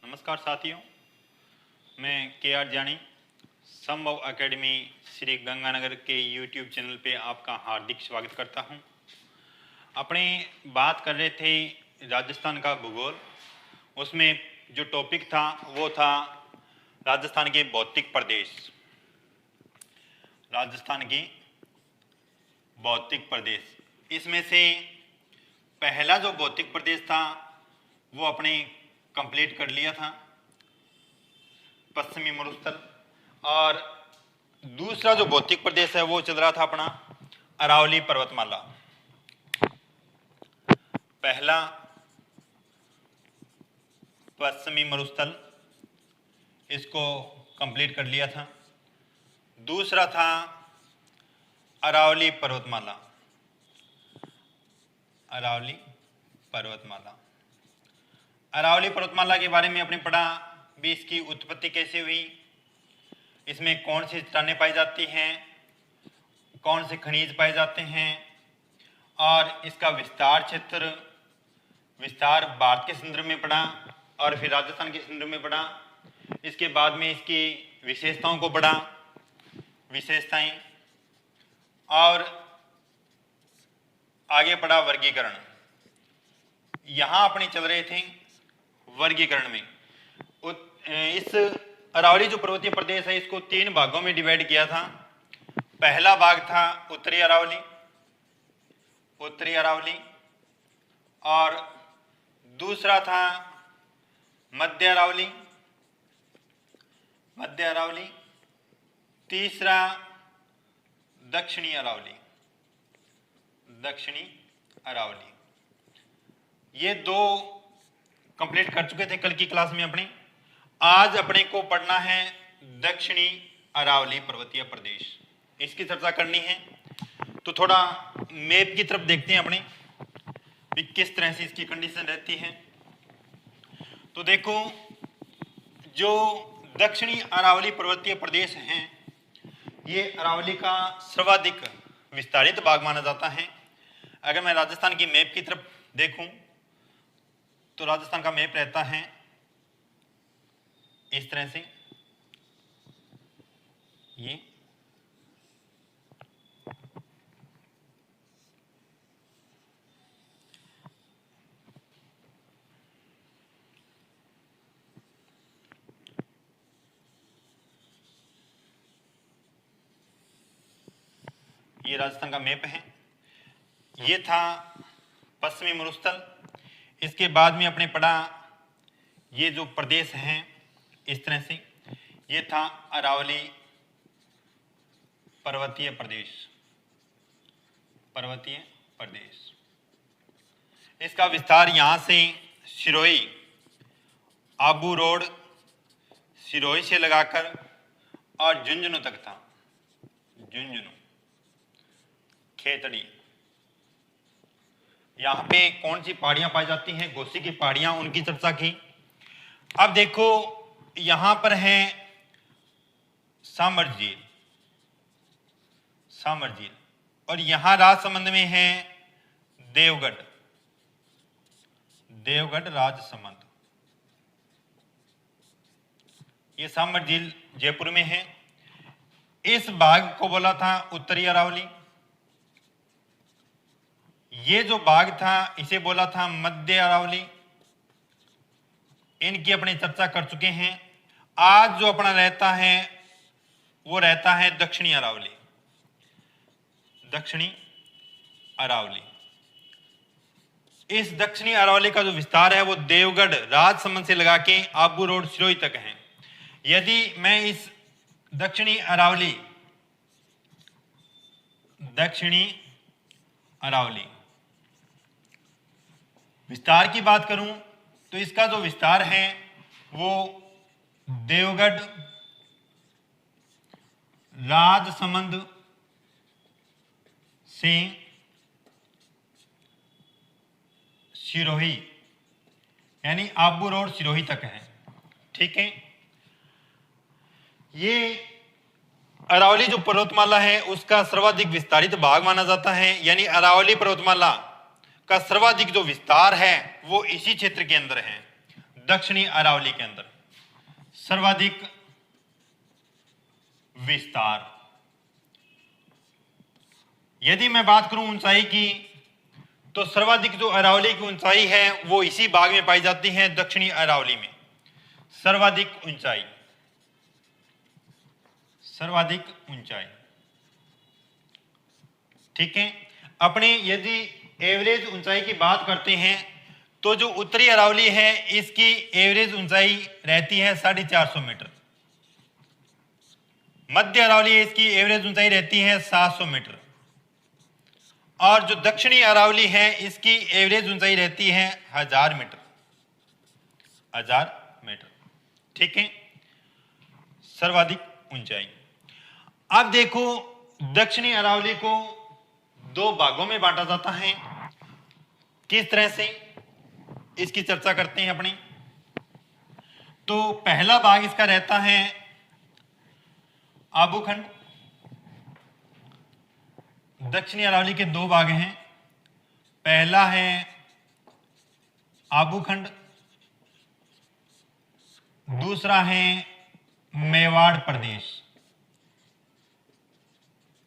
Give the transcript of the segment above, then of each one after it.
नमस्कार साथियों, मैं के आर जानी संभव एकेडमी श्री गंगानगर के यूट्यूब चैनल पे आपका हार्दिक स्वागत करता हूं। अपने बात कर रहे थे राजस्थान का भूगोल। उसमें जो टॉपिक था वो था राजस्थान के भौतिक प्रदेश। राजस्थान के भौतिक प्रदेश, इसमें से पहला जो भौतिक प्रदेश था वो अपने कंप्लीट कर लिया था, पश्चिमी मरुस्थल। और दूसरा जो भौतिक प्रदेश है वो चल रहा था अपना अरावली पर्वतमाला। पहला पश्चिमी मरुस्थल, इसको कंप्लीट कर लिया था। दूसरा था अरावली पर्वतमाला। अरावली पर्वतमाला, अरावली पर्वतमाला के बारे में आपने पढ़ा भी, इसकी उत्पत्ति कैसे हुई, इसमें कौन सी चट्टानें पाई जाती हैं, कौन से खनिज पाए जाते हैं, और इसका विस्तार क्षेत्र, विस्तार भारत के संदर्भ में पढ़ा और फिर राजस्थान के संदर्भ में पढ़ा। इसके बाद में इसकी विशेषताओं को पढ़ा, विशेषताएं, और आगे पढ़ा वर्गीकरण। यहां अपने चल रहे थे वर्गीकरण में। इस अरावली जो पर्वतीय प्रदेश है इसको 3 भागों में डिवाइड किया था। पहला भाग था उत्तरी अरावली, उत्तरी अरावली, और दूसरा था मध्य अरावली, मध्य अरावली, तीसरा दक्षिणी अरावली, दक्षिणी अरावली। ये 2 कंप्लीट कर चुके थे कल की क्लास में अपने। आज अपने को पढ़ना है दक्षिणी अरावली पर्वतीय प्रदेश, इसकी चर्चा करनी है। तो थोड़ा मैप की तरफ देखते हैं अपने भी किस तरह से इसकी कंडीशन रहती है। तो देखो, जो दक्षिणी अरावली पर्वतीय प्रदेश हैं ये अरावली का सर्वाधिक विस्तारित भाग माना जाता है। अगर मैं राजस्थान की मैप की तरफ देखूं तो राजस्थान का मैप रहता है इस तरह से। ये राजस्थान का मैप है। ये था पश्चिमी मरुस्थल। इसके बाद में अपने पढ़ा ये जो प्रदेश हैं इस तरह से। ये था अरावली पर्वतीय प्रदेश, पर्वतीय प्रदेश। इसका विस्तार यहां से सिरोही, आबू रोड, सिरोही से लगाकर और झुंझुनू तक था। झुंझुनू, खेतड़ी। यहां पे कौन सी पहाड़ियां पाई जाती हैं? घोसी की पहाड़ियां, उनकी चर्चा की। अब देखो, यहां पर है सामर झील, सामर झील, और यहां राजसमंद में है देवगढ़, देवगढ़ राजसमंद। ये सामर झील जयपुर में है। इस भाग को बोला था उत्तरी अरावली। ये जो भाग था इसे बोला था मध्य अरावली। इनकी अपनी चर्चा कर चुके हैं। आज जो अपना रहता है वो रहता है दक्षिणी अरावली, दक्षिणी अरावली। इस दक्षिणी अरावली का जो विस्तार है वो देवगढ़ राजसमंद से लगा के आबू रोड सिरोही तक है। यदि मैं इस दक्षिणी अरावली, दक्षिणी अरावली विस्तार की बात करूं तो इसका जो विस्तार है वो देवगढ़, राजसमंद से सिरोही, यानी आबू रोड सिरोही तक है। ठीक है। ये अरावली जो पर्वतमाला है उसका सर्वाधिक विस्तारित भाग माना जाता है। यानी अरावली पर्वतमाला का सर्वाधिक जो विस्तार है वो इसी क्षेत्र के अंदर है। दक्षिणी अरावली के अंदर सर्वाधिक विस्तार। यदि मैं बात करूं ऊंचाई की, तो सर्वाधिक जो अरावली की ऊंचाई है वो इसी भाग में पाई जाती है, दक्षिणी अरावली में। सर्वाधिक ऊंचाई, सर्वाधिक ऊंचाई, ठीक है। अपने यदि एवरेज ऊंचाई की बात करते हैं तो जो उत्तरी अरावली है इसकी एवरेज ऊंचाई रहती है 450 मीटर। मध्य अरावली है इसकी एवरेज ऊंचाई रहती है 700 मीटर। और जो दक्षिणी अरावली है इसकी एवरेज ऊंचाई रहती है 1000 मीटर, 1000 मीटर, ठीक है। सर्वाधिक ऊंचाई। अब देखो दक्षिणी अरावली को दो भागों में बांटा जाता है। किस तरह से, इसकी चर्चा करते हैं अपनी। तो पहला भाग इसका रहता है आबूखंड। दक्षिणी अरावली के दो भाग हैं, पहला है आबूखंड, दूसरा है मेवाड़ प्रदेश।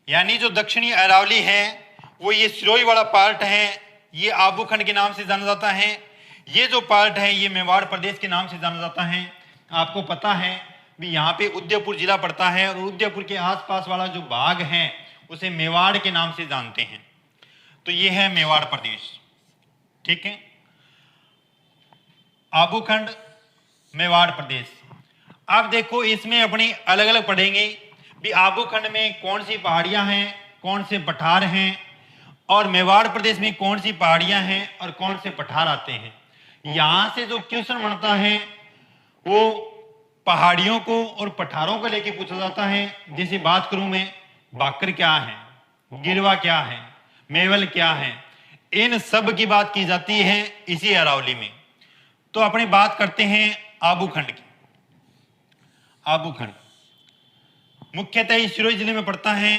यानी जो दक्षिणी अरावली है वो ये सिरोही वाला पार्ट है, ये आबूखंड के नाम से जाना जाता है। ये जो पार्ट है ये मेवाड़ प्रदेश के नाम से जाना जाता है। आपको पता है भी यहाँ पे उदयपुर जिला पड़ता है और उदयपुर के आसपास वाला जो भाग है उसे मेवाड़ के नाम से जानते हैं। तो ये है मेवाड़ प्रदेश, ठीक है। आबूखंड, मेवाड़ प्रदेश। अब देखो इसमें अपनी अलग अलग पढ़ेंगे भी आबूखंड में कौन सी पहाड़ियां हैं, कौन से पठार हैं, और मेवाड़ प्रदेश में कौन सी पहाड़ियां हैं और कौन से पठार आते हैं। यहां से जो क्वेश्चन बनता है वो पहाड़ियों को और पठारों को लेके पूछा जाता है। जैसे बात करूं मैं, बाकर क्या है, गिरवा क्या है, मेवल क्या है, इन सब की बात की जाती है इसी अरावली में। तो अपनी बात करते हैं आबूखंड की। आबूखंड मुख्यतः सिरोही जिले में पड़ता है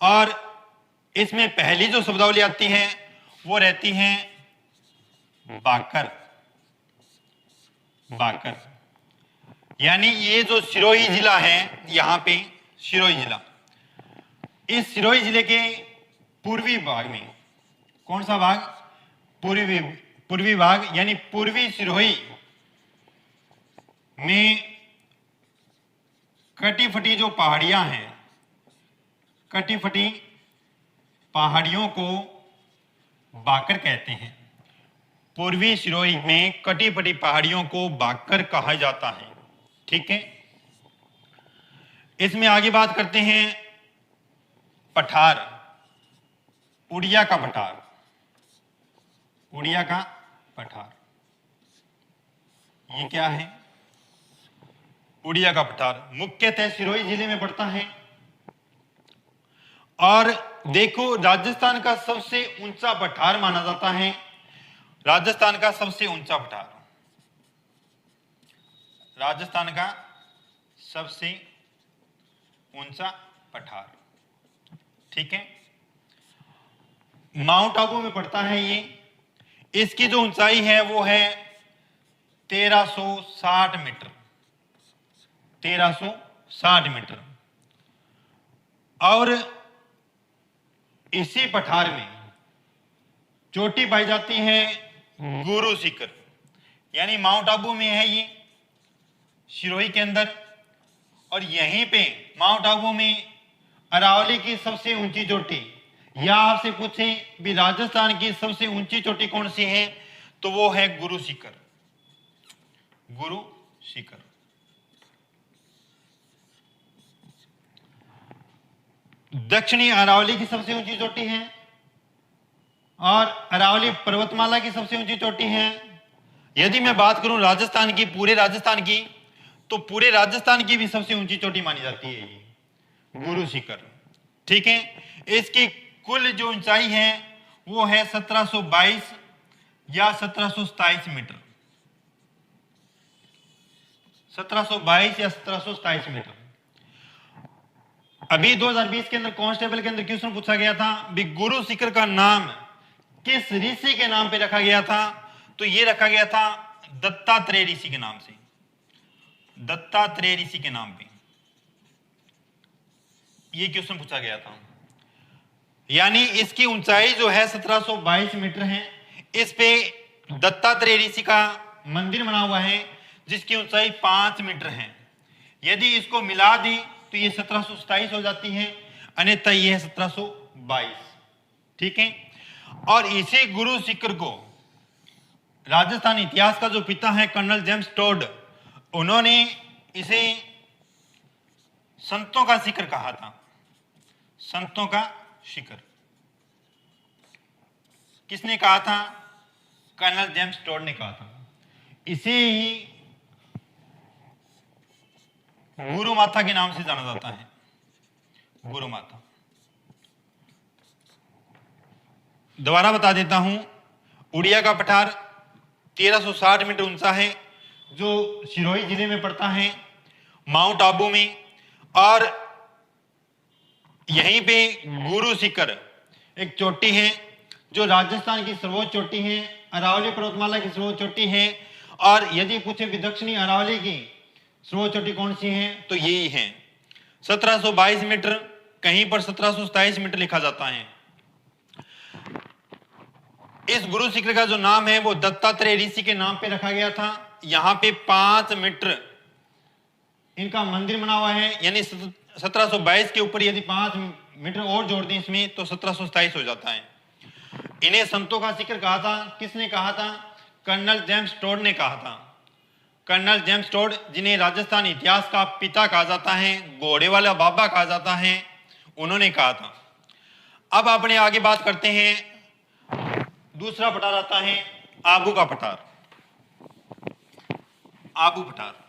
और इसमें पहली जो शब्दावली आती है वो रहती है बाकर। बाकर यानी ये जो सिरोही जिला है, यहां पे सिरोही जिला, इस सिरोही जिले के पूर्वी भाग में, कौन सा भाग, पूर्वी भाग, यानी पूर्वी सिरोही में कटी फटी जो पहाड़ियां हैं, कटी फटी पहाड़ियों को बाकर कहते हैं। पूर्वी सिरोही में कटी फटी पहाड़ियों को बाकर कहा जाता है, ठीक है। इसमें आगे बात करते हैं पठार। उड़िया का पठार, उड़िया का पठार, ये क्या है, उड़िया का पठार मुख्यतः सिरोही जिले में पड़ता है। और देखो राजस्थान का सबसे ऊंचा पठार माना जाता है, राजस्थान का सबसे ऊंचा पठार, राजस्थान का सबसे ऊंचा पठार, ठीक है। माउंट आबू में पड़ता है ये। इसकी जो ऊंचाई है वो है 1360 मीटर, 1360 मीटर। और इसी पठार में चोटी पाई जाती है गुरु शिखर, यानी माउंट आबू में है ये, सिरोही के अंदर। और यहीं पे माउंट आबू में अरावली की सबसे ऊंची चोटी, या आपसे पूछे भी राजस्थान की सबसे ऊंची चोटी कौन सी है, तो वो है गुरु शिखर, गुरु शिखर। दक्षिणी अरावली की सबसे ऊंची चोटी है और अरावली पर्वतमाला की सबसे ऊंची चोटी है। यदि मैं बात करूं राजस्थान की, पूरे राजस्थान की, तो पूरे राजस्थान की भी सबसे ऊंची चोटी मानी जाती है ये गुरु शिखर, ठीक है। इसकी कुल जो ऊंचाई है वो है 1722 या 1727 मीटर, 1722 या 1727 मीटर। अभी 2020 के अंदर कांस्टेबल के अंदर क्वेश्चन पूछा गया था भी गुरु शिखर का नाम किस ऋषि के नाम पे रखा गया था, तो ये रखा गया था दत्तात्रेय ऋषि के नाम से, दत्तात्रेय ऋषि के नाम पे ये क्वेश्चन पूछा गया था। यानी इसकी ऊंचाई जो है 1722 मीटर है। इस पे दत्तात्रेय ऋषि का मंदिर बना हुआ है जिसकी ऊंचाई 5 मीटर है। यदि इसको मिला दी तो ये 1727 हो जाती है, अन्यथा ये है 1722। ठीक है। और इसी गुरु शिखर को राजस्थान इतिहास का जो पिता है कर्नल जेम्स टोड, उन्होंने इसे संतों का शिखर कहा था। संतों का शिखर किसने कहा था? कर्नल जेम्स टोड ने कहा था। इसे ही गुरु माता के नाम से जाना जाता है, गुरु माता। दोबारा बता देता हूं, उड़िया का पठार 1360 मीटर ऊंचा है जो सिरोही जिले में पड़ता है, माउंट आबू में। और यहीं पे गुरु शिखर एक चोटी है जो राजस्थान की सर्वोच्च चोटी है, अरावली पर्वतमाला की सर्वोच्च चोटी है। और यदि पूछे दक्षिणी अरावली की सर्वोच्च चोटी कौन सी है तो यही है 1722 मीटर, कहीं पर 1727 मीटर लिखा जाता है। इस गुरु शिखर का जो नाम है वो दत्तात्रेय ऋषि के नाम पे रखा गया था। यहां पे 5 मीटर इनका मंदिर बना हुआ है, यानी 1722 के ऊपर यदि 5 मीटर और जोड़ दें इसमें तो 1727 हो जाता है। इन्हें संतों का शिखर कहा था। किसने कहा था? कर्नल जेम्स टोड ने कहा था। कर्नल जेम्स टोड, जिन्हें राजस्थान इतिहास का पिता कहा जाता है, घोड़े वाला बाबा कहा जाता है, उन्होंने कहा था। अब अपने आगे बात करते हैं। दूसरा पठार आता है आबू का पठार। आबू पठार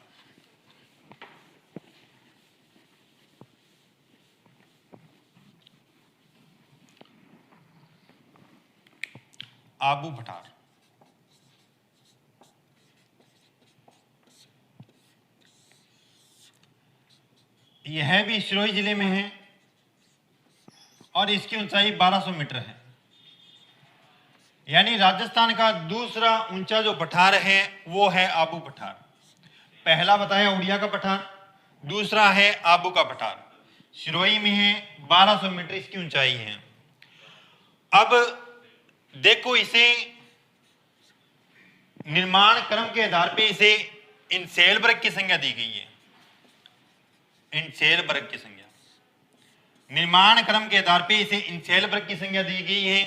आबू पठार यह भी सिरोही जिले में है और इसकी ऊंचाई 1200 मीटर है। यानी राजस्थान का दूसरा ऊंचा जो पठार है वो है आबू पठार। पहला बताया उड़िया का पठार, दूसरा है आबू का पठार, सिरोही में है, 1200 मीटर इसकी ऊंचाई है। अब देखो, इसे निर्माण क्रम के आधार पे इसे इंसेलबर्ग की संज्ञा दी गई है। इंसेलबर्ग की संज्ञा, निर्माण क्रम के आधार पे इसे इंसेलबर्ग की संज्ञा दी गई है।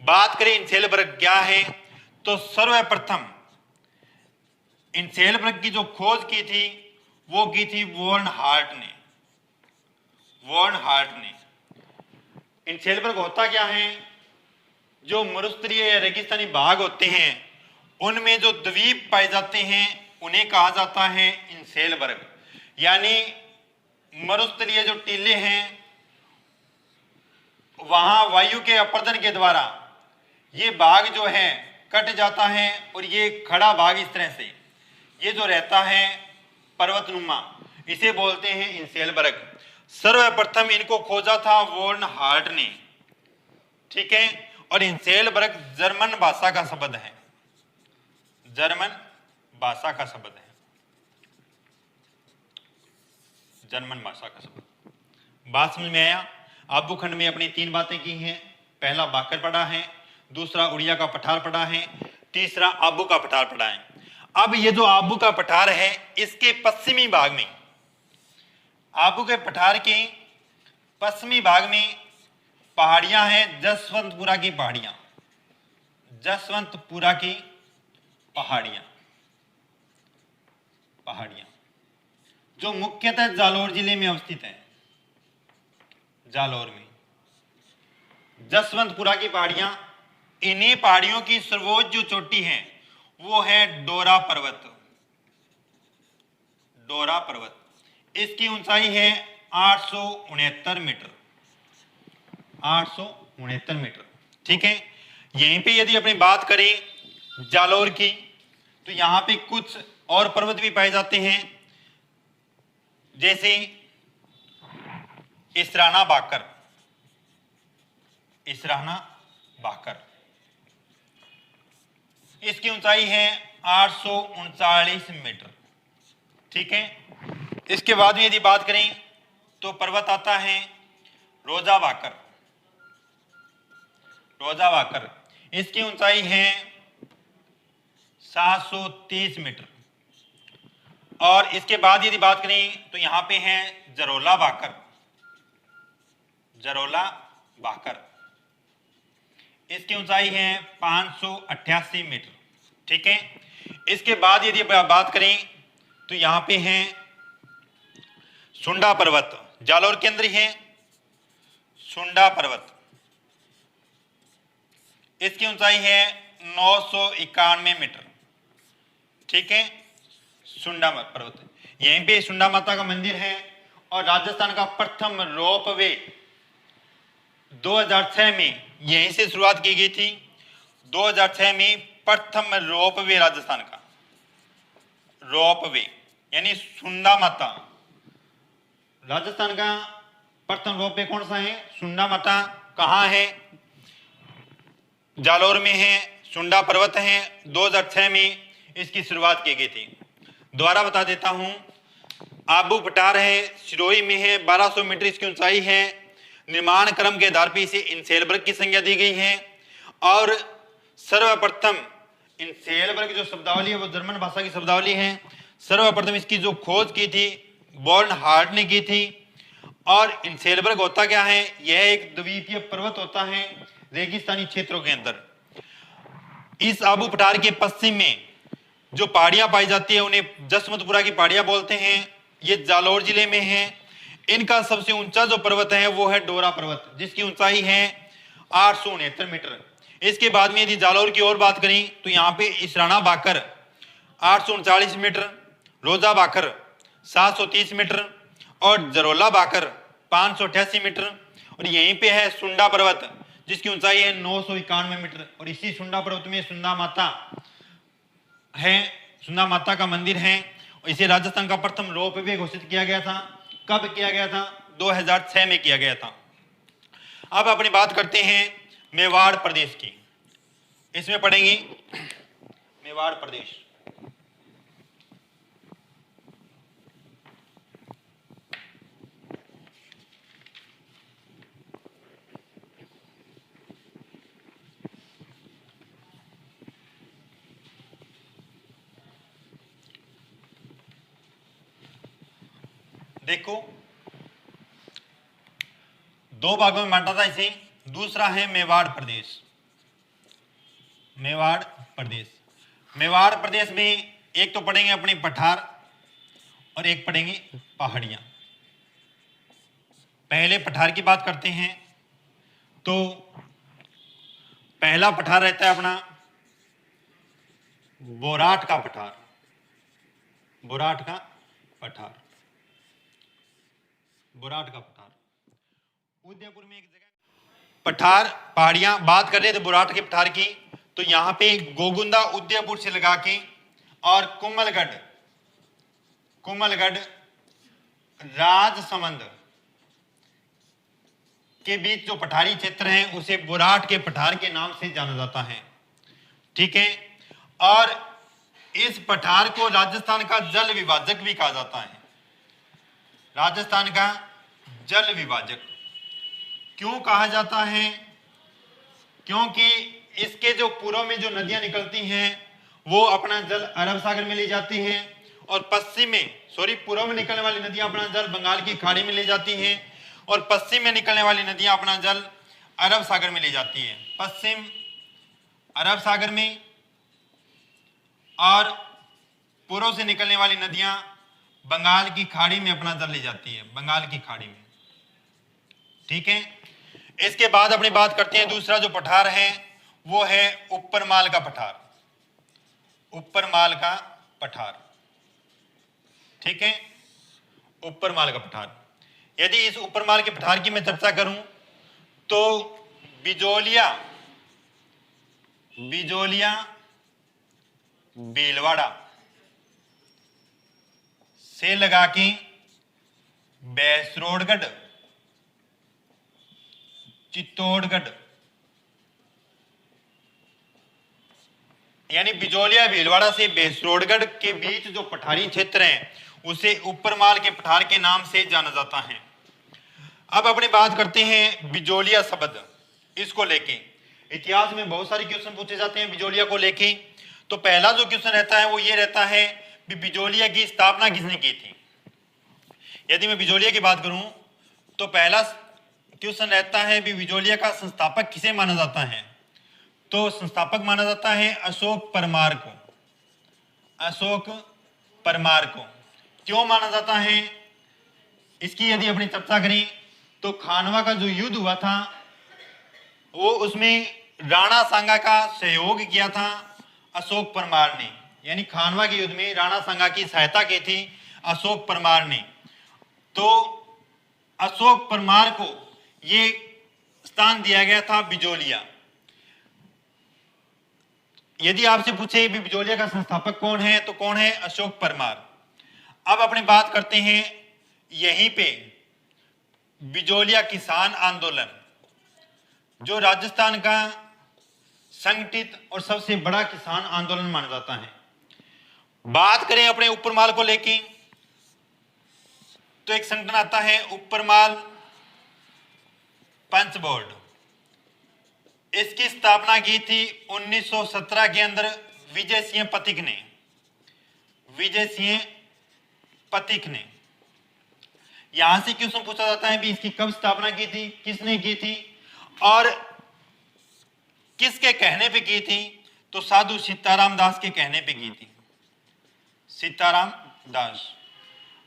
बात करें इंसेलबर्ग क्या है तो सर्वप्रथम इंसेलबर्ग की जो खोज की थी वो की थी वॉर्न हार्ट ने। वॉर्न हार्ट ने। इंसेलबर्ग होता क्या है? जो मरुस्थलीय या रेगिस्तानी भाग होते हैं उनमें जो द्वीप पाए जाते हैं उन्हें कहा जाता है इंसेलबर्ग। यानी मरुस्थलीय जो टीले हैं वहां वायु के अपर्दन के द्वारा ये भाग जो है कट जाता है और ये खड़ा भाग इस तरह से ये जो रहता है पर्वतनुमा, इसे बोलते हैं इंसेलबर्ग। सर्वप्रथम इनको खोजा था वॉर्न हार्ट ने। ठीक है। और इंसेलबर्ग जर्मन भाषा का शब्द है, जर्मन भाषा का शब्द है, जर्मन भाषा का शब्द। बात समझ में आया? आबू खंड में अपनी 3 बातें की हैं। पहला बाकर पढ़ा है, दूसरा उड़िया का पठार पढ़ा है, तीसरा आबू का पठार पढ़ा है। अब ये जो आबू का पठार है इसके पश्चिमी भाग में, आबू के पठार के पश्चिमी भाग में पहाड़ियां हैं, जसवंतपुरा की पहाड़ियां, जसवंतपुरा की पहाड़ियां, पहाड़ियां जो मुख्यतः जालोर जिले में अवस्थित है। जालोर में जसवंतपुरा की पहाड़ियां, इन्हीं पहाड़ियों की सर्वोच्च जो चोटी है वो है डोरा पर्वत। डोरा पर्वत, इसकी ऊंचाई है 869 मीटर, 869 मीटर। ठीक है। यहीं पे यदि अपनी बात करें जालोर की तो यहां पे कुछ और पर्वत भी पाए जाते हैं, जैसे इसराना बाकर, इसराना बाकर, इसकी ऊंचाई है 839 मीटर। ठीक है, इसके बाद में यदि बात करें तो पर्वत आता है रोजा वाकर। रोजा वाकर, इसकी ऊंचाई है 730 मीटर। और इसके बाद यदि बात करें तो यहां पे है जरोला वाकर। जरोला वाकर, इसकी ऊंचाई है 588 मीटर। ठीक है, इसके बाद यदि बात करें तो यहां पे है सुंडा पर्वत, जालौर के अंदर ही है सुंडा पर्वत। इसकी ऊंचाई है 991 मीटर। ठीक है, सुंडा पर्वत, यहीं पे सुंडा माता का मंदिर है। और राजस्थान का प्रथम रोपवे 2006 में यहीं से शुरुआत की गई थी। 2006 में प्रथम रोपवे राजस्थान का रोपवे, यानी सुंडा माता। राजस्थान का प्रथम रोपवे कौन सा है? सुंडा माता। कहाँ है? जालौर में है, सुंडा पर्वत है। 2006 में इसकी शुरुआत की गई थी। दोबारा बता देता हूं, आबू पठार है, सिरोही में है, 1200 मीटर इसकी ऊंचाई है। निर्माण क्रम के आधार पर इसे इंसेलबर्ग की संज्ञा दी गई है। और सर्वप्रथम इंसेलबर्ग जो शब्दावली है वो जर्मन भाषा की शब्दावली है। सर्वप्रथम इसकी जो खोज की थी बर्नहार्ड ने की थी। और इंसेलबर्ग होता क्या है? यह एक द्वीपीय पर्वत होता है रेगिस्तानी क्षेत्रों के अंदर। इस आबू पठार के पश्चिम में जो पहाड़ियां पाई जाती है उन्हें जसवंतपुरा की पहाड़ियां बोलते हैं। ये जालौर जिले में है। इनका सबसे ऊंचा जो पर्वत है वो है डोरा पर्वत, जिसकी ऊंचाई है 869 मीटर। इसके बाद में यदि जालौर की ओर बात करें तो यहाँ पे इसराना बाकर 839 मीटर, रोजा बाकर 730 मीटर और जरोला बाकर 588 मीटर। और यहीं पे है सुंडा पर्वत, जिसकी ऊंचाई है 991 मीटर। और इसी सुंडा पर्वत में सुंडा माता है, सुंडा माता का मंदिर है। और इसे राजस्थान का प्रथम रोपवे घोषित किया गया था। कब किया गया था? 2006 में किया गया था। अब अपनी बात करते हैं मेवाड़ प्रदेश की। इसमें पढ़ेंगे मेवाड़ प्रदेश। देखो, दो भागों में बांटा था इसे। दूसरा है मेवाड़ प्रदेश। मेवाड़ प्रदेश, मेवाड़ प्रदेश में एक तो पढ़ेंगे अपने पठार और एक पढ़ेंगे पहाड़ियां। पहले पठार की बात करते हैं तो पहला पठार रहता है अपना बोराट का पठार। बोराट का पठार, बोराट का पठार उदयपुर में एक जगह। पठार पहाड़ियां बात कर रहे थे बोराट के पठार की, तो यहां पे गोगुंदा उदयपुर से लगा के और कुमलगढ़, कुमलगढ़ राजसमंद के बीच जो पठारी क्षेत्र है उसे बोराट के पठार के नाम से जाना जाता है। ठीक है, और इस पठार को राजस्थान का जल विभाजक भी कहा जाता है। राजस्थान का जल विभाजक क्यों कहा जाता है? क्योंकि इसके जो पूर्व में जो नदियां निकलती हैं वो अपना जल अरब सागर में ले जाती हैं और पश्चिम में पूर्व में निकलने वाली नदियां अपना जल बंगाल की खाड़ी में ले जाती हैं और पश्चिम में निकलने वाली नदियां अपना जल अरब सागर में ले जाती है। पश्चिम अरब सागर में और पूर्व से निकलने वाली नदियां बंगाल की खाड़ी में अपना जल ले जाती है, बंगाल की खाड़ी में। ठीक है, इसके बाद अपनी बात करते हैं दूसरा जो पठार है वो है ऊपरमाल का पठार। ऊपरमाल का पठार, ठीक है, ऊपरमाल का पठार। यदि इस ऊपरमाल के पठार की मैं चर्चा करूं तो बिजोलिया, बिजोलिया भीलवाड़ा से लगा के बैसरोडगढ़, चित्तौड़गढ़, यानी बिजोलिया भीलवाड़ा से बेसरोडगढ़ के बीच जो पठारी क्षेत्र है उसे ऊपरमाल के पठार के नाम से जाना जाता है। अब अपनी बात करते हैं बिजोलिया शब्द, इसको लेके इतिहास में बहुत सारे क्वेश्चन पूछे जाते हैं बिजोलिया को लेके। तो पहला जो क्वेश्चन रहता है वो ये रहता है कि बिजोलिया की स्थापना किसने की थी। यदि मैं बिजोलिया की बात करूं तो पहला क्वेश्चन रहता है कि बिजोलिया का संस्थापक किसे माना जाता है। तो संस्थापक माना जाता है अशोक परमार को। अशोक परमार को क्यों माना जाता है, इसकी यदि अपनी चर्चा करें तो खानवा का जो युद्ध हुआ था वो उसमें राणा सांगा का सहयोग किया था अशोक परमार ने। यानी खानवा के युद्ध में राणा सांगा की सहायता की थी अशोक परमार ने। तो अशोक परमार को ये स्थान दिया गया था बिजोलिया। यदि आपसे पूछे भी बिजोलिया का संस्थापक कौन है तो कौन है, अशोक परमार। अब अपनी बात करते हैं यहीं पे बिजोलिया किसान आंदोलन, जो राजस्थान का संगठित और सबसे बड़ा किसान आंदोलन माना जाता है। बात करें अपने ऊपरमाल को लेके तो एक संगठन आता है ऊपरमाल पंच बोर्ड। इसकी स्थापना की थी 1917 के अंदर विजय सिंह पथिक ने। विजय सिंह पथिक ने। यहां से क्वेश्चन पूछा जाता है भी इसकी कब स्थापना की थी, किसने की थी और किसके कहने पे की थी। तो साधु सीताराम दास के कहने पे की थी। सीताराम दास।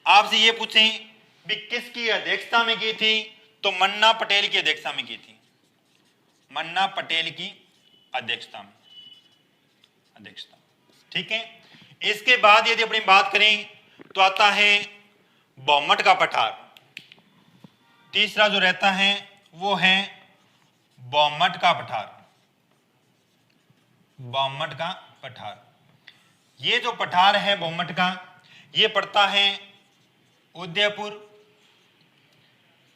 आपसे ये पूछें भी किसकी अध्यक्षता में की थी तो मन्ना पटेल की अध्यक्षता में की थी। मन्ना पटेल की अध्यक्षता में। ठीक है। इसके बाद यदि अपनी बात करें तो आता है बौमट का पठार। तीसरा जो रहता है वो है बौमट का पठार। बौमट का पठार, ये जो पठार है बौमट का, ये पड़ता है उदयपुर,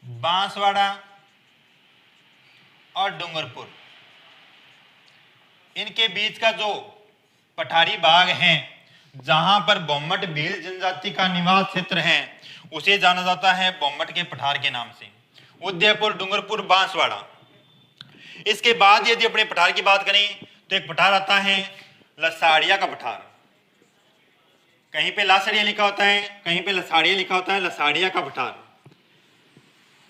बांसवाड़ा और डूंगरपुर। इनके बीच का जो पठारी भाग है जहां पर बौमट भील जनजाति का निवास क्षेत्र है उसे जाना जाता है बौमट के पठार के नाम से। उदयपुर, डूंगरपुर, बांसवाड़ा। इसके बाद यदि अपने पठार की बात करें तो एक पठार आता है लसाड़िया का पठार। कहीं पे लासड़िया लिखा होता है, कहीं पे लसाड़िया लिखा होता है। लसाड़िया का पठार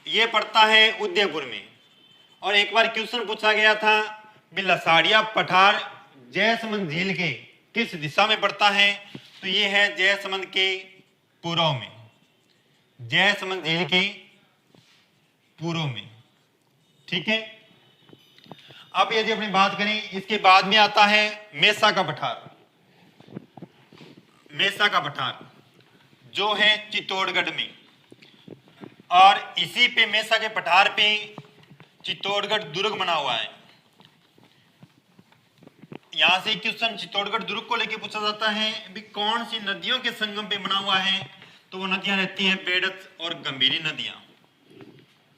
ये पड़ता है उदयपुर में। और एक बार क्वेश्चन पूछा गया था कि लसाड़िया पठार जयसमंद झील के किस दिशा में पड़ता है, तो ये है जयसमंद के पूर्व में। जयसमंद झील के पूर्व में। ठीक है। अब यदि अपनी बात करें इसके बाद में आता है मेसा का पठार। मेसा का पठार जो है चित्तौड़गढ़ में। और इसी पे मेसा के पठार पे चित्तौड़गढ़ दुर्ग बना हुआ है। यहां से क्वेश्चन चित्तौड़गढ़ दुर्ग को लेकर पूछा जाता है भी कौन सी नदियों के संगम पे बना हुआ है, तो वो नदियां रहती हैं बेड़त और गंभीरी नदियां।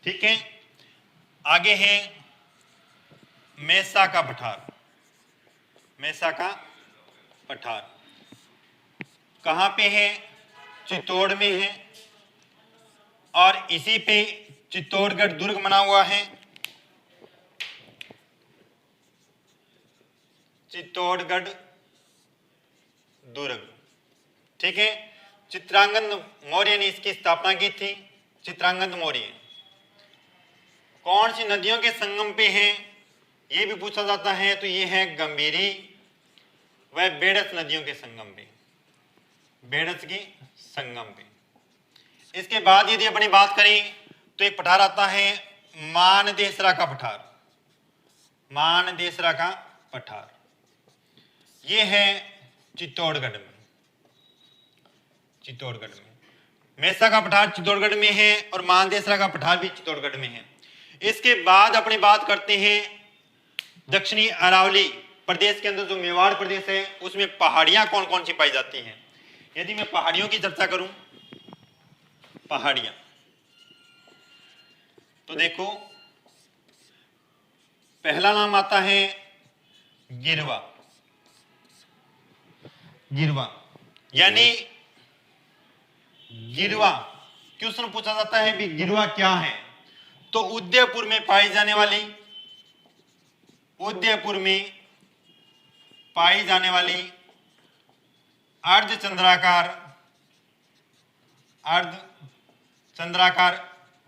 ठीक है। आगे है मेसा का पठार। मेसा का पठार कहां पे है, चित्तौड़ में है। और इसी पे चित्तौड़गढ़ दुर्ग बना हुआ है। चित्तौड़गढ़ दुर्ग। ठीक है। चित्रांगद मौर्य ने इसकी स्थापना की थी। चित्रांगद मौर्य। कौन सी नदियों के संगम पे है ये भी पूछा जाता है, तो ये है गंभीरी व बेड़स नदियों के संगम पे। बेड़स के संगम पे। इसके बाद यदि अपनी बात करें तो एक पठार आता है मानदेसरा का पठार। मानदेसरा का पठार ये है चित्तौड़गढ़ में। चित्तौड़गढ़ में मेसा का पठार चित्तौड़गढ़ में है और मानदेसरा का पठार भी चित्तौड़गढ़ में है। इसके बाद अपनी बात करते हैं दक्षिणी अरावली प्रदेश के अंदर जो मेवाड़ प्रदेश है उसमें पहाड़ियां कौन कौन सी पाई जाती हैं। यदि मैं पहाड़ियों की चर्चा करूं, पहाड़ियां तो देखो पहला नाम आता है गिरवा। गिरवा, यानी गिरवा क्वेश्चन पूछा जाता है भी गिरवा क्या है, तो उदयपुर में पाई जाने वाली, उदयपुर में पाई जाने वाली अर्धचंद्राकार, अर्धचंद्राकार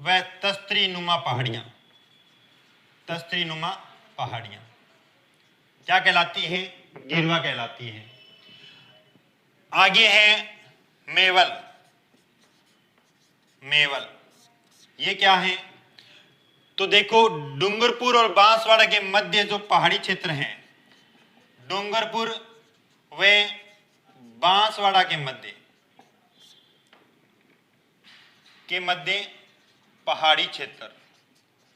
व तस्त्रीनुमा पहाड़ियां, तस्त्रीनुमा पहाड़ियां क्या कहलाती है, गिरवा कहलाती है। आगे है मेवल, मेवल ये क्या है, तो देखो डूंगरपुर और बांसवाड़ा के मध्य जो पहाड़ी क्षेत्र है, डूंगरपुर व बांसवाड़ा के मध्य पहाड़ी क्षेत्र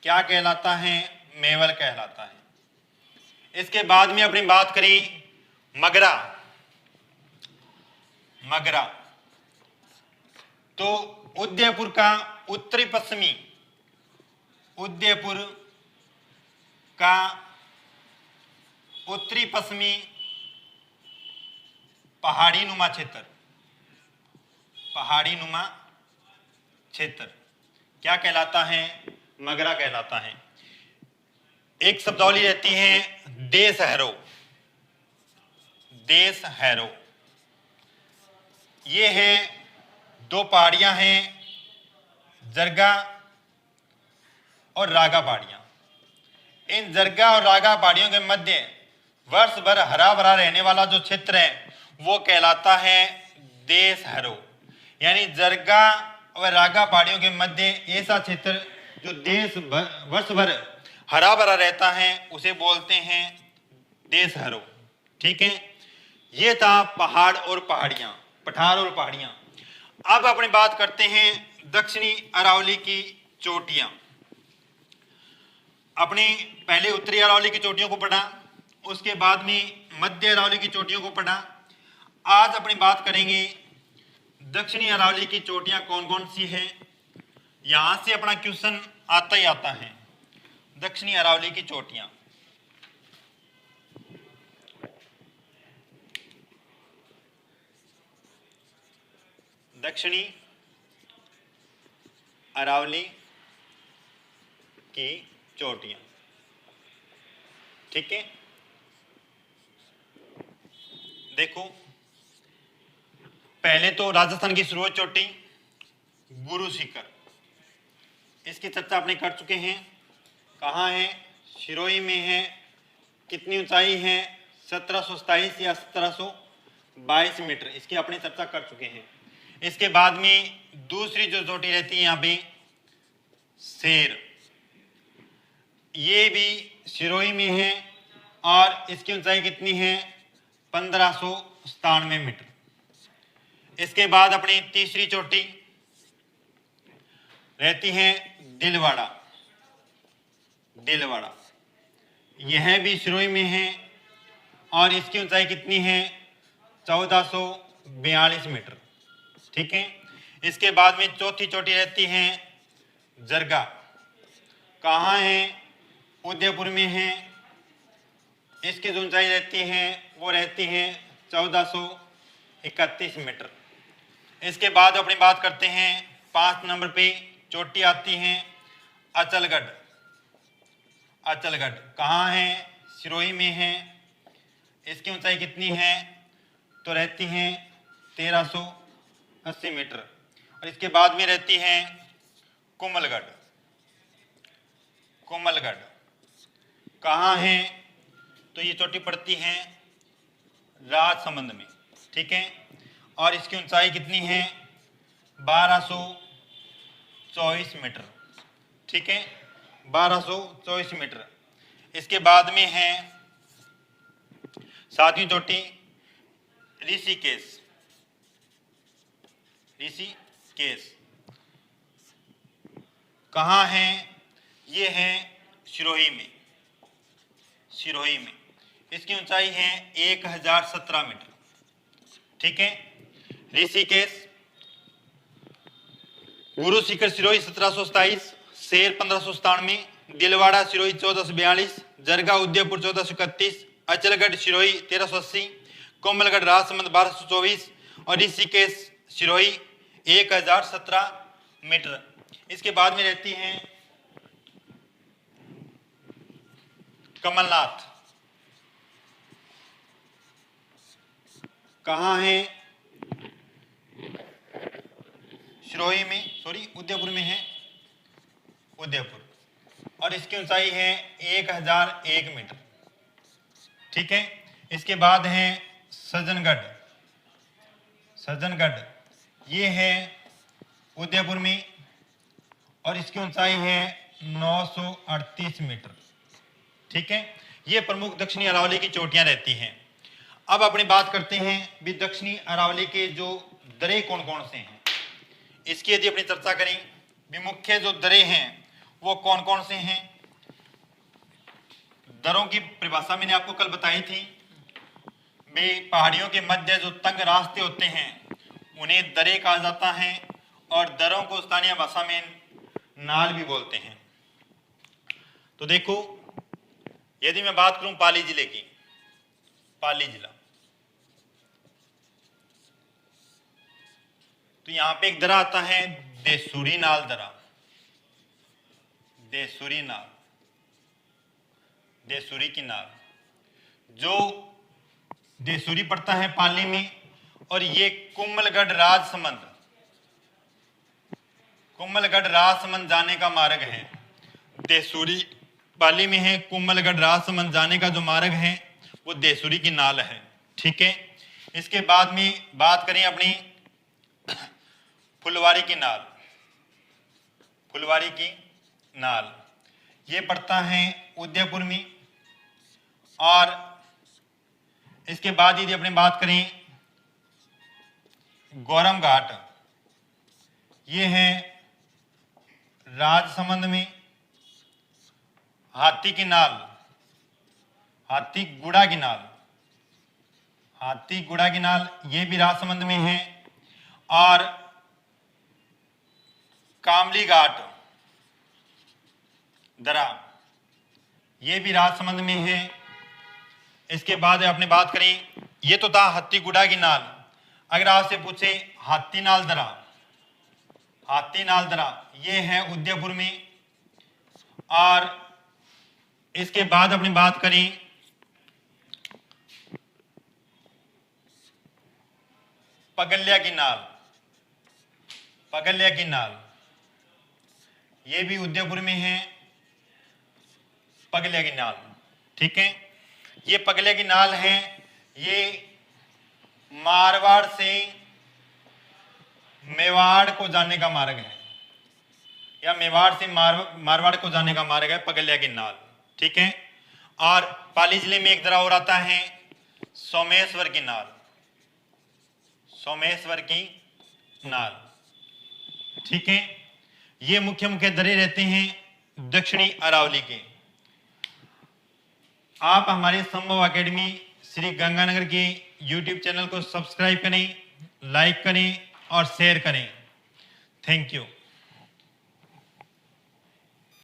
क्या कहलाता है, मेवल कहलाता है। इसके बाद में अपनी बात करें मगरा, मगरा तो उदयपुर का उत्तरी पश्चिमी, उदयपुर का उत्तरी पश्चिमी पहाड़ी नुमा क्षेत्र, पहाड़ी नुमा क्षेत्र क्या कहलाता है, मगरा कहलाता है। एक शब्दावली रहती है देश हैरो, देश हैरो ये है दो पहाड़ियां हैं, जरगा और रागा पहाड़ियां। इन जरगा और रागा पहाड़ियों के मध्य वर्ष भर हरा भरा रहने वाला जो क्षेत्र है वो कहलाता है देश हैरो, यानी जरगा और रागा पहाड़ियों के मध्य ऐसा क्षेत्र जो वर्ष भर हरा भरा रहता है उसे बोलते हैं देश हैरो। ठीक है, ये था पहाड़ और पहाड़ियां, पठार और पहाड़ियां। अब अपनी बात करते हैं दक्षिणी अरावली की चोटियां। अपने पहले उत्तरी अरावली की चोटियों को पढ़ा, उसके बाद में मध्य अरावली की चोटियों को पढ़ा। आज अपनी बात करेंगे दक्षिणी अरावली की चोटियां कौन कौन सी हैं। यहां से अपना क्वेश्चन आता ही आता है, दक्षिणी अरावली की चोटियां। दक्षिणी अरावली की चोटियां, ठीक है। देखो पहले तो राजस्थान की सर्वोच्च चोटी गुरु शिखर, इसकी चर्चा आपने कर चुके हैं। कहाँ है, सिरोही में है। कितनी ऊंचाई है, 1727 या 1722 मीटर, इसकी अपनी चर्चा कर चुके हैं। इसके बाद में दूसरी जो चोटी रहती है यहाँ पे शेर, ये भी सिरोही में है और इसकी ऊंचाई कितनी है, 1597 मीटर। इसके बाद अपनी तीसरी चोटी रहती है दिलवाड़ा, दिलवाड़ा यह भी सिरोही में है और इसकी ऊंचाई कितनी है, 1442 मीटर। ठीक है, इसके बाद में चौथी चोटी रहती है जरगा। कहाँ है, उदयपुर में है। इसकी जो ऊंचाई रहती है वो रहती है 1431 मीटर। इसके बाद अपनी बात करते हैं 5 नंबर पे चोटी आती है अचलगढ़। अचलगढ़ कहाँ है, सिरोही में है। इसकी ऊंचाई कितनी है, तो रहती है 1380 मीटर। और इसके बाद में रहती है कोमलगढ़। कोमलगढ़ कहाँ है, तो ये चोटी पड़ती है राजसमंद में। ठीक है, और इसकी ऊंचाई कितनी है, 1224 मीटर। ठीक है, 1224 मीटर। इसके बाद में है 7वीं चोटी ऋषिकेश। ऋषिकेश कहाँ है, ये है सिरोही में। सिरोही में इसकी ऊंचाई है 1017 मीटर। ठीक है, ऋषिकेश, गुरु शिखर सिरोही 1727, शेर 1597, दिलवाड़ा सिरोही 1442, जरगा उदयपुर 1431, अचलगढ़ सिरोही 1380, कोमलगढ़ राजसमंद 1224 और ऋषिकेश सिरोही 1017 मीटर। इसके बाद में रहती हैं कमलनाथ। कहाँ है? सिरोही में, सॉरी उदयपुर में है, उदयपुर, और इसकी ऊंचाई है 1001 मीटर। ठीक है। इसके बाद है सज्जनगढ़। सज्जनगढ़ ये है उदयपुर में और इसकी ऊंचाई है 938 मीटर। ठीक है। ये प्रमुख दक्षिणी अरावली की चोटियां रहती हैं। अब अपनी बात करते हैं भी दक्षिणी अरावली के जो दरे कौन कौन से हैं, इसकी यदि अपनी चर्चा करें भी मुख्य जो दरे हैं वो कौन कौन से हैं। दरों की परिभाषा मैंने आपको कल बताई थी भी पहाड़ियों के मध्य जो तंग रास्ते होते हैं उन्हें दरे कहा जाता है और दरों को स्थानीय भाषा में नाल भी बोलते हैं। तो देखो, यदि मैं बात करूं पाली जिले की, पाली जिला, तो यहां पे एक दरा आता है देसूरी नाल दरा। देसूरी नाल, देसूरी की नाल, जो देसूरी पड़ता है पाली में, और ये कुम्भलगढ़ राजसमंद, कुम्भलगढ़ राजसमंद जाने का मार्ग है। देसूरी पाली में है, कुम्भलगढ़ राजसमंद जाने का जो मार्ग है वो देसूरी की नाल है। ठीक है। इसके बाद में बात करें अपनी फुलवारी की नाल। फुलवारी की नाल ये पड़ता है उदयपुर में, और इसके बाद यदि अपने बात करें गौरम घाट, ये है राजसमंद में। हाथी की नाल, हाथी गुड़ा की नाल, हाथी गुड़ा की नाल ये भी राजसमंद में है, और कामली घाट दरा ये भी राजसमंद में है। इसके बाद अपने बात करें, ये तो था हाथी गुड़ा की नाल। अगर आपसे पूछे हाथी नाल दरा, हाथी नाल दरा ये है उदयपुर में, और इसके बाद अपनी बात करें पगल्या की नाल। पगल्या की नाल ये भी उदयपुर में है, पगल्या की नाल। ठीक है। ये पगल्या की नाल है, ये मारवाड़ से मेवाड़ को जाने का मार्ग है, या मेवाड़ से मारवाड़ को जाने का मार्ग है पगल्या की नाल। ठीक है। और पाली जिले में एक दरा और आता है सोमेश्वर की नाल। सोमेश्वर की नाल। ठीक है। ये मुख्य मुख्य दरे रहते हैं दक्षिणी अरावली के। आप हमारे संभव एकेडमी श्री गंगानगर के YouTube चैनल को सब्सक्राइब करें, लाइक करें और शेयर करें। Thank you.